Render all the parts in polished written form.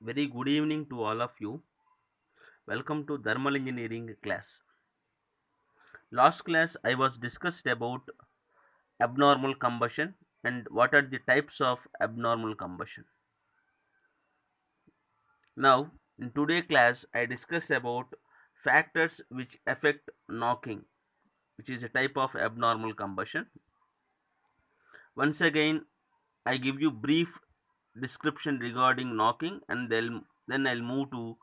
Very good evening to all of you. Welcome to thermal engineering class. Last class I was discussed about abnormal combustion and what are the types of abnormal combustion. Now in today class I discuss about factors which affect knocking, which is a type of abnormal combustion. Once again I give you brief description regarding knocking and then I'll move to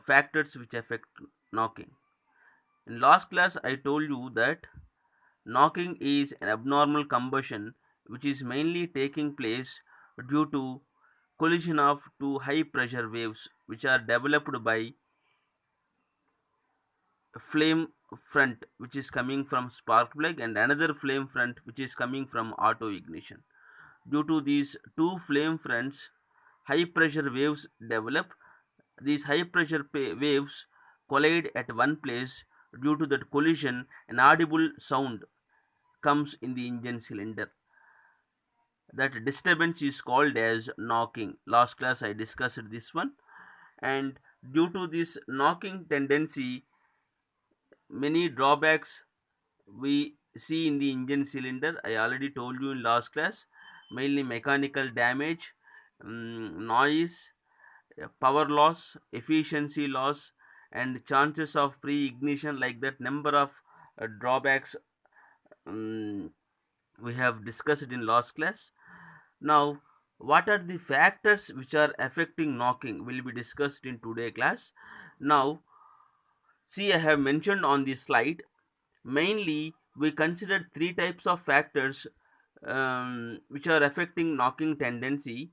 factors which affect knocking. In last class I told you that knocking is an abnormal combustion which is mainly taking place due to collision of two high pressure waves which are developed by a flame front which is coming from spark plug and another flame front which is coming from auto ignition. Due to these two flame fronts, high pressure waves develop. These high pressure waves collide at one place. Due to that collision, an audible sound comes in the engine cylinder. That disturbance is called as knocking. Last class I discussed this one, and due to this knocking tendency, many drawbacks we see in the engine cylinder. I already told you in last class, mainly mechanical damage, noise, power loss, efficiency loss, and chances of pre-ignition. Like that, number of drawbacks um, we have discussed in last class. Now, what are the factors which are affecting knocking will be discussed in today class. Now, see, I have mentioned on this slide, mainly we consider three types of factors which are affecting knocking tendency.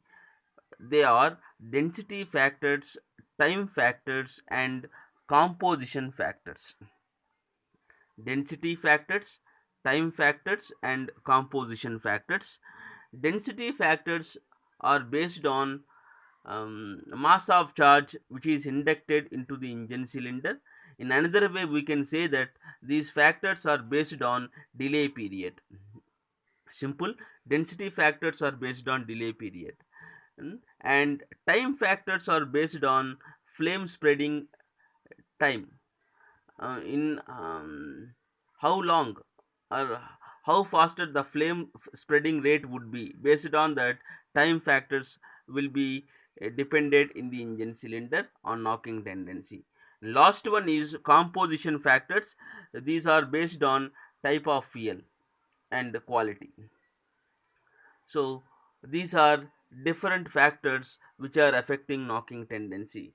They are density factors, time factors, and composition factors. Density factors, time factors, and composition factors. Density factors are based on mass of charge which is inducted into the engine cylinder. In another way, we can say that these factors are based on delay period. Simple, density factors are based on delay period. And time factors are based on flame spreading time. In how long or how faster the flame spreading rate would be, based on that time factors will be dependent in the engine cylinder on knocking tendency. Last one is composition factors. These are based on type of fuel and quality. So these are different factors which are affecting knocking tendency.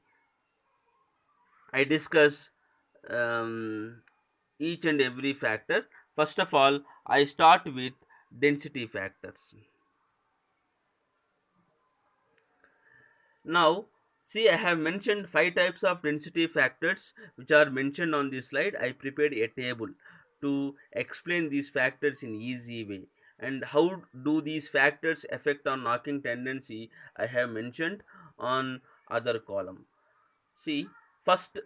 I discuss um, each and every factor. First of all, I start with density factors. Now, see, I have mentioned five types of density factors which are mentioned on this slide. I prepared a table to explain these factors in easy way. And how do these factors affect on knocking tendency? I have mentioned on other column. See, first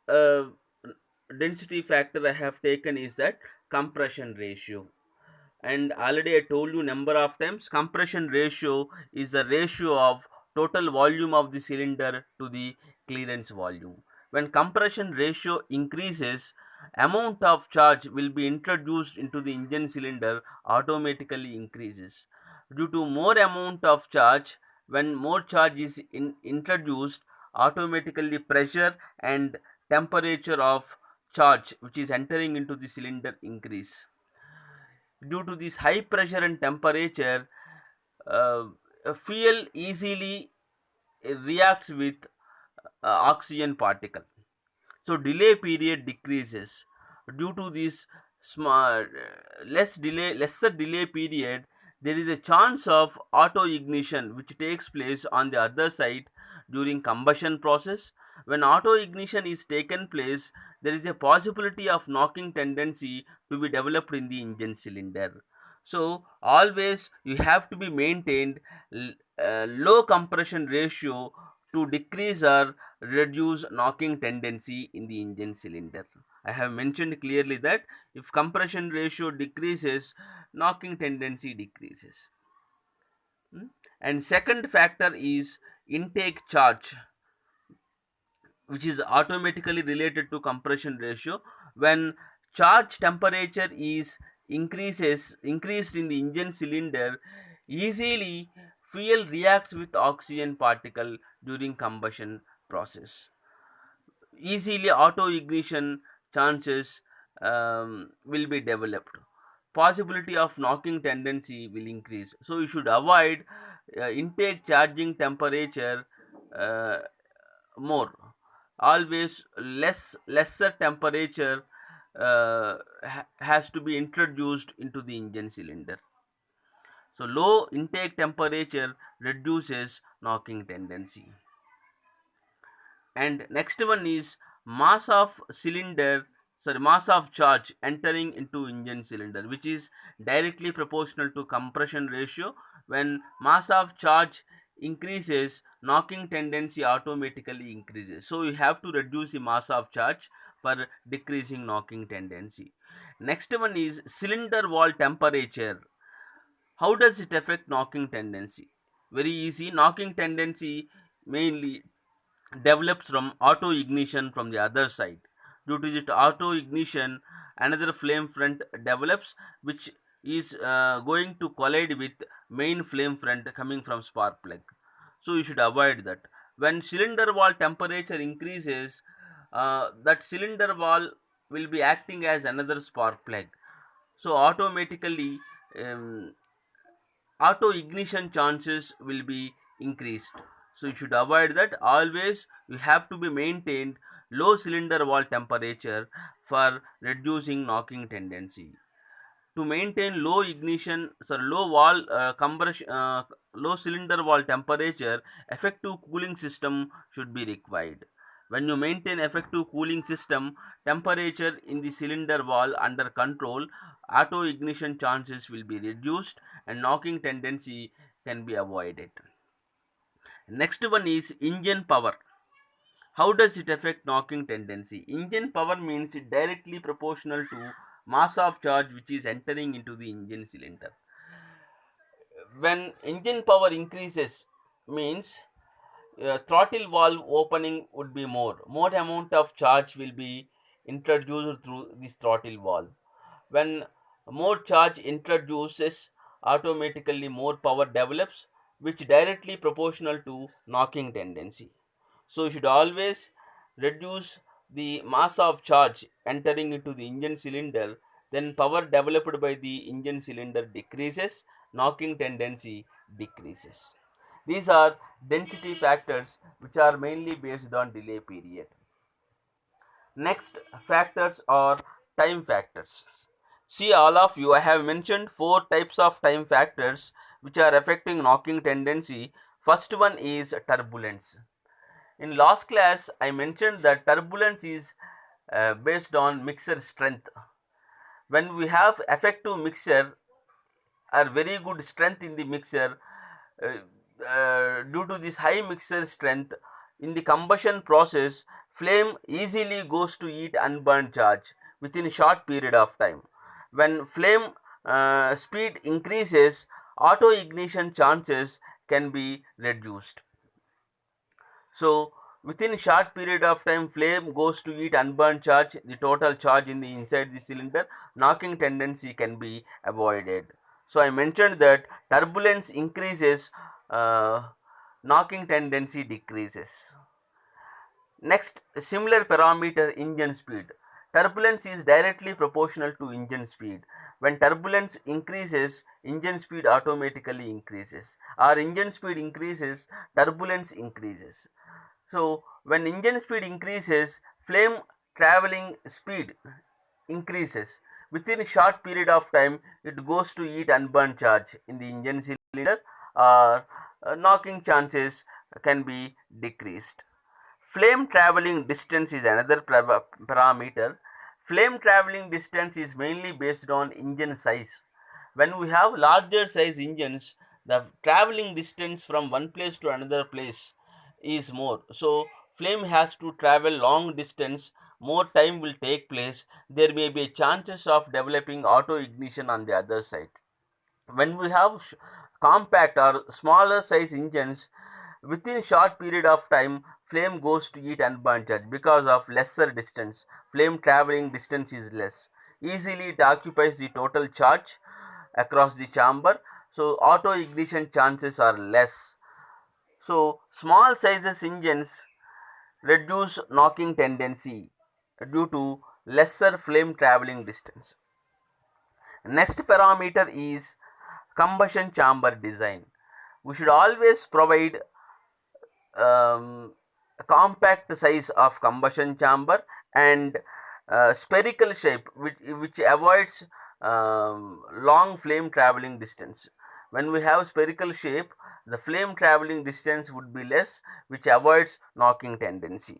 uh, density factor I have taken is that compression ratio. And already I told you number of times, compression ratio is the ratio of total volume of the cylinder to the clearance volume. When compression ratio increases, amount of charge will be introduced into the engine cylinder automatically increases. Due to more amount of charge, when more charge is introduced, automatically pressure and temperature of charge which is entering into the cylinder increase. Due to this high pressure and temperature, uh, fuel easily reacts with oxygen particle, so delay period decreases. Due to this small lesser delay period, there is a chance of auto ignition which takes place on the other side during combustion process. When auto ignition is taken place, there is a possibility of knocking tendency to be developed in the engine cylinder. So always you have to be maintained low compression ratio to decrease or reduce knocking tendency in the engine cylinder. I have mentioned clearly that if compression ratio decreases, knocking tendency decreases. And second factor is intake charge. which is automatically related to compression ratio. When charge temperature is increased in the engine cylinder, easily fuel reacts with oxygen particle during combustion process. Easily auto ignition chances will be developed. Possibility of knocking tendency will increase. So you should avoid intake charging temperature uh, more. Always lesser temperature has to be introduced into the engine cylinder. So low intake temperature reduces knocking tendency. And next one is mass of cylinder, sorry, mass of charge entering into engine cylinder, which is directly proportional to compression ratio. When mass of charge increases, knocking tendency automatically increases. So you have to reduce the mass of charge for decreasing knocking tendency. Next one is cylinder wall temperature. How does it affect knocking tendency? Very easy. Knocking tendency mainly develops from auto ignition from the other side. Due to this auto ignition, another flame front develops, which is going to collide with main flame front coming from spark plug. So you should avoid that. When cylinder wall temperature increases, that cylinder wall will be acting as another spark plug. So automatically um, auto ignition chances will be increased. So you should avoid that. Always you have to be maintained low cylinder wall temperature for reducing knocking tendency. To maintain low ignition, low wall compression, low cylinder wall temperature, effective cooling system should be required. When you maintain effective cooling system, temperature in the cylinder wall under control, auto ignition chances will be reduced and knocking tendency can be avoided. Next one is engine power. How does it affect knocking tendency? Engine power means it directly proportional to mass of charge which is entering into the engine cylinder. When engine power increases, means throttle valve opening would be more amount of charge will be introduced through this throttle valve. When more charge introduces, automatically more power develops, which directly proportional to knocking tendency. So you should always reduce the mass of charge entering into the engine cylinder, then power developed by the engine cylinder decreases, knocking tendency decreases. These are density factors which are mainly based on delay period. Next factors are time factors. See, all of you, I have mentioned four types of time factors which are affecting knocking tendency. First one is turbulence. In last class, I mentioned that turbulence is based on mixer strength. When we have effective mixer or very good strength in the mixer, due to this high mixer strength in the combustion process, flame easily goes to eat unburned charge within a short period of time. When flame speed increases, auto ignition chances can be reduced. So within a short period of time, flame goes to eat unburned charge, the total charge in the inside the cylinder, knocking tendency can be avoided. So I mentioned that turbulence increases, knocking tendency decreases. Next, similar parameter, engine speed. Turbulence is directly proportional to engine speed. When turbulence increases, engine speed automatically increases. Or engine speed increases, turbulence increases. So when engine speed increases, flame traveling speed increases. Within a short period of time, it goes to eat unburned charge in the engine cylinder, or knocking chances can be decreased. Flame traveling distance is another parameter. Flame traveling distance is mainly based on engine size. When we have larger size engines, the traveling distance from one place to another place is more. So flame has to travel long distance, more time will take place. There may be chances of developing auto ignition on the other side. When we have compact or smaller size engines, Within short period of time, flame goes to eat unburnt charge because of lesser distance. Flame traveling distance is less. Easily it occupies the total charge across the chamber, so auto ignition chances are less. So small sizes engines reduce knocking tendency due to lesser flame traveling distance. Next parameter is combustion chamber design. We should always provide um, a compact size of combustion chamber and spherical shape which avoids long flame traveling distance. When we have spherical shape, the flame traveling distance would be less, which avoids knocking tendency.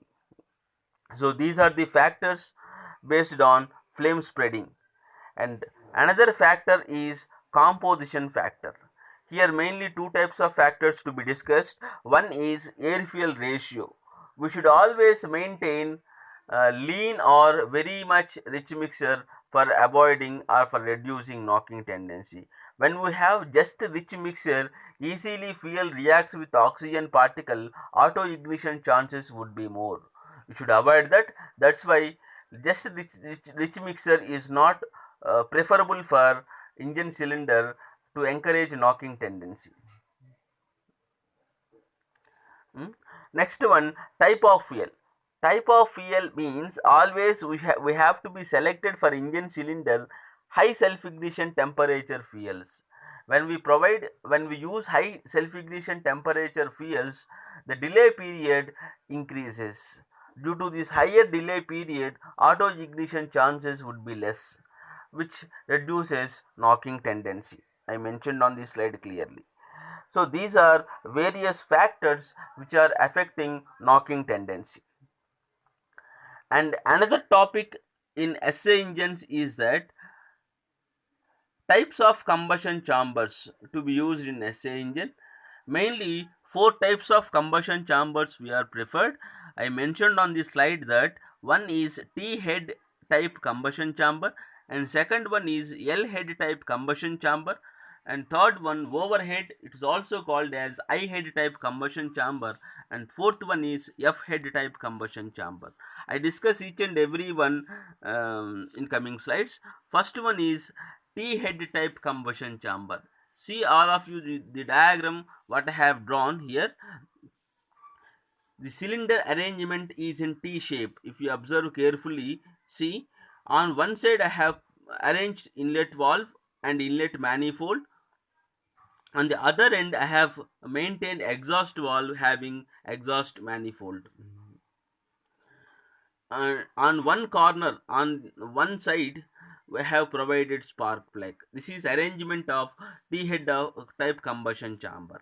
So these are the factors based on flame spreading. And another factor is composition factor. Here mainly two types of factors to be discussed. One is air fuel ratio. We should always maintain lean or very much rich mixture for avoiding or for reducing knocking tendency. When we have just rich mixture, easily fuel reacts with oxygen particle, auto ignition chances would be more. You should avoid that. That's why just rich mixture is not preferable for engine cylinder to encourage knocking tendency. Hmm. Next one, type of fuel. Type of fuel means always we have to be selected for engine cylinder high self ignition temperature fuels. When we use high self ignition temperature fuels, the delay period increases. Due to this higher delay period, auto ignition chances would be less, which reduces knocking tendency. I mentioned on this slide clearly. So these are various factors which are affecting knocking tendency. And another topic in SA engines is that types of combustion chambers to be used in SA engine. Mainly four types of combustion chambers we are preferred. I mentioned on the slide that one is T head type combustion chamber, and second one is L head type combustion chamber, and third one overhead, it is also called as I head type combustion chamber, and fourth one is F head type combustion chamber. I discuss each and every one in coming slides. First one is T head type combustion chamber. See all of you the diagram what I have drawn here. The cylinder arrangement is in T shape. If you observe carefully, see on one side I have arranged inlet valve and inlet manifold. On the other end I have maintained exhaust valve having exhaust manifold. On one corner, on one side, we have provided spark plug. This is arrangement of T head type combustion chamber.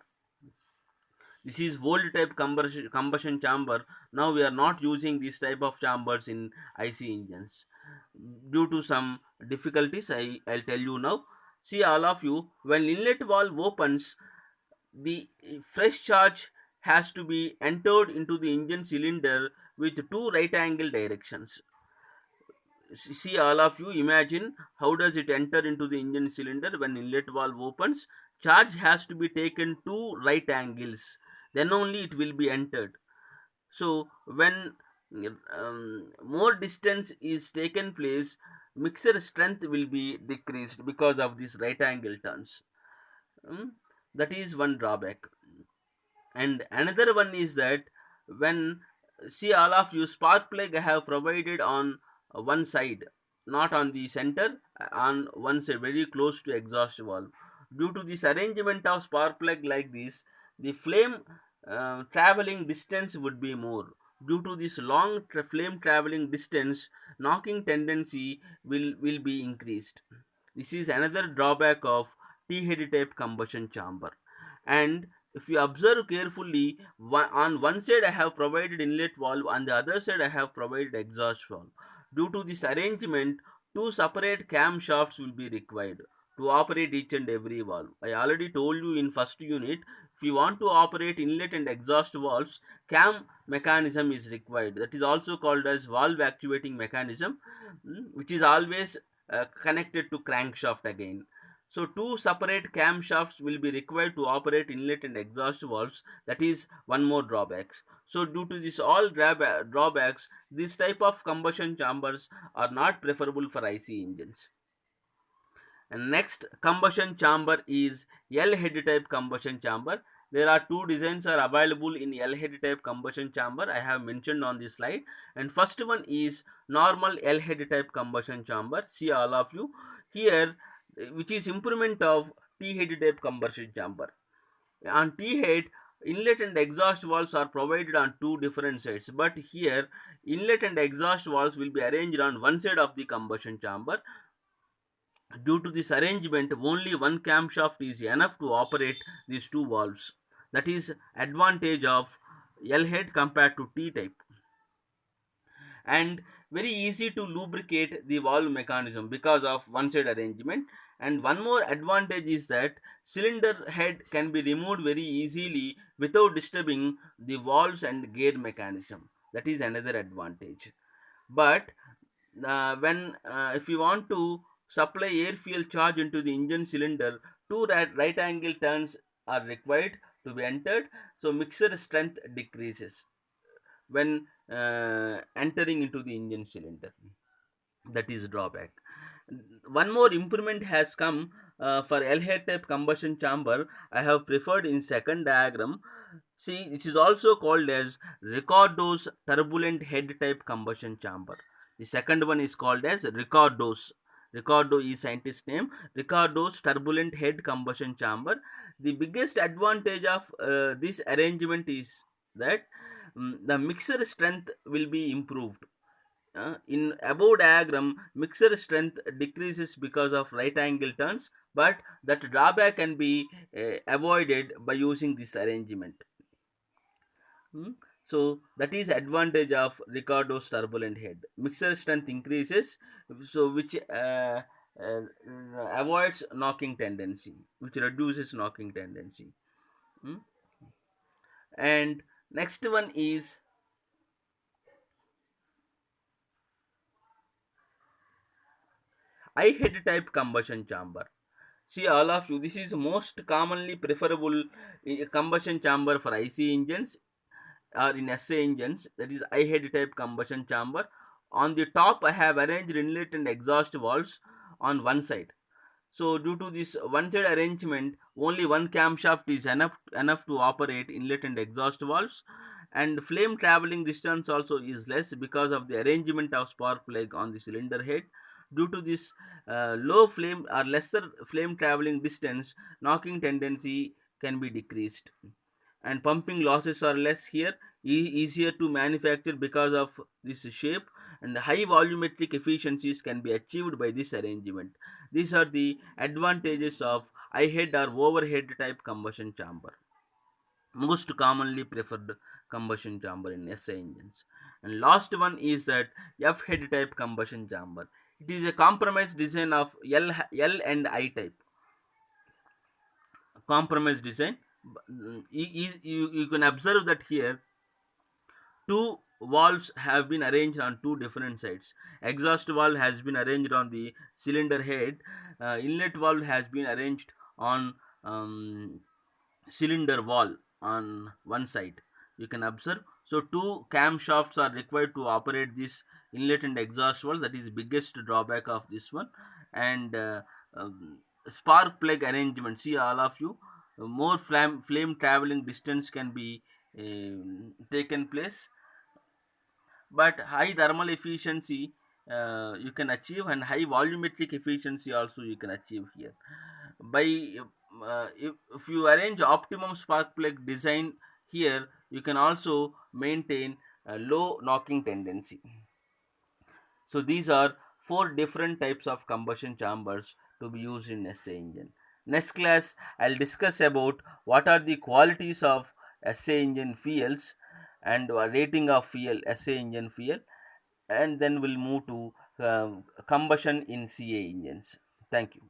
This is old type combustion chamber. Now we are not using this type of chambers in IC engines due to some difficulties. I'll tell you now. See all of you, when inlet valve opens, the fresh charge has to be entered into the engine cylinder with two right angle directions. See all of you, imagine how does it enter into the engine cylinder. When inlet valve opens, charge has to be taken two right angles, then only it will be entered. So when more distance is taken place, mixer strength will be decreased because of this right angle turns. Mm, that is one drawback. And another one is that when, see all of you, spark plug I have provided on one side, not on the center, on one side very close to exhaust valve. Due to this arrangement of spark plug like this, the flame traveling distance would be more. Due to this long flame traveling distance, knocking tendency will be increased. This is another drawback of T head type combustion chamber. And if you observe carefully, on one side I have provided inlet valve, on the other side I have provided exhaust valve. Due to this arrangement, two separate camshafts will be required to operate each and every valve. I already told you in first unit, if you want to operate inlet and exhaust valves, cam mechanism is required. That is also called as valve actuating mechanism, which is always connected to crankshaft again. So two separate camshafts will be required to operate inlet and exhaust valves. That is one more drawbacks. So due to this all drawbacks, this type of combustion chambers are not preferable for IC engines. And next combustion chamber is L head type combustion chamber. There are two designs are available in L head type combustion chamber. I have mentioned on this slide. And first one is normal L head type combustion chamber. See all of you here, which is improvement of T head type combustion chamber. On T head, inlet and exhaust valves are provided on two different sides, but here inlet and exhaust valves will be arranged on one side of the combustion chamber. Due to this arrangement, only one camshaft is enough to operate these two valves. That is advantage of L head compared to T type. And very easy to lubricate the valve mechanism because of one side arrangement. And one more advantage is that cylinder head can be removed very easily without disturbing the valves and gear mechanism. That is another advantage. But when if you want to supply air fuel charge into the engine cylinder, two right angle turns are required to be entered, so mixer strength decreases when entering into the engine cylinder. That is drawback. One more improvement has come for L-head type combustion chamber. I have preferred in second diagram. See, this is also called as Ricardo's turbulent head type combustion chamber. The second one is called as Ricardo's. Ricardo is scientist name. Ricardo's turbulent head combustion chamber. The biggest advantage of this arrangement is that the mixer strength will be improved. In above diagram, mixer strength decreases because of right angle turns, but that drawback can be avoided by using this arrangement. Hmm. So that is advantage of Ricardo's turbulent head. Mixer strength increases, so which uh, avoids knocking tendency, which reduces knocking tendency. Hmm. And next one is I head type combustion chamber. See all of you, this is most commonly preferable combustion chamber for IC engines or in SA engines, that is I head type combustion chamber. On the top I have arranged inlet and exhaust valves on one side. So due to this one side arrangement, only one camshaft is enough to operate inlet and exhaust valves, and flame traveling distance also is less because of the arrangement of spark plug on the cylinder head. Due to this low flame or lesser flame traveling distance, knocking tendency can be decreased, and pumping losses are less here, easier to manufacture because of this shape, and high volumetric efficiencies can be achieved by this arrangement. These are the advantages of I head or overhead type combustion chamber, most commonly preferred combustion chamber in SI engines. And last one is that F head type combustion chamber. It is a compromise design of L and I type. Compromise design. You can observe that here two valves have been arranged on two different sides. Exhaust valve has been arranged on the cylinder head. Inlet valve has been arranged on cylinder wall on one side. You can observe. So two camshafts are required to operate this inlet and exhaust valve. That is biggest drawback of this one. And spark plug arrangement. See all of you. More flame traveling distance can be taken place, but high thermal efficiency you can achieve, and high volumetric efficiency also you can achieve here by if you arrange optimum spark plug design here, you can also maintain a low knocking tendency. So these are four different types of combustion chambers to be used in SA engine. Next class, I'll discuss about what are the qualities of SA engine fuels and rating of fuel, SA engine fuel, and then we'll move to combustion in CA engines. Thank you.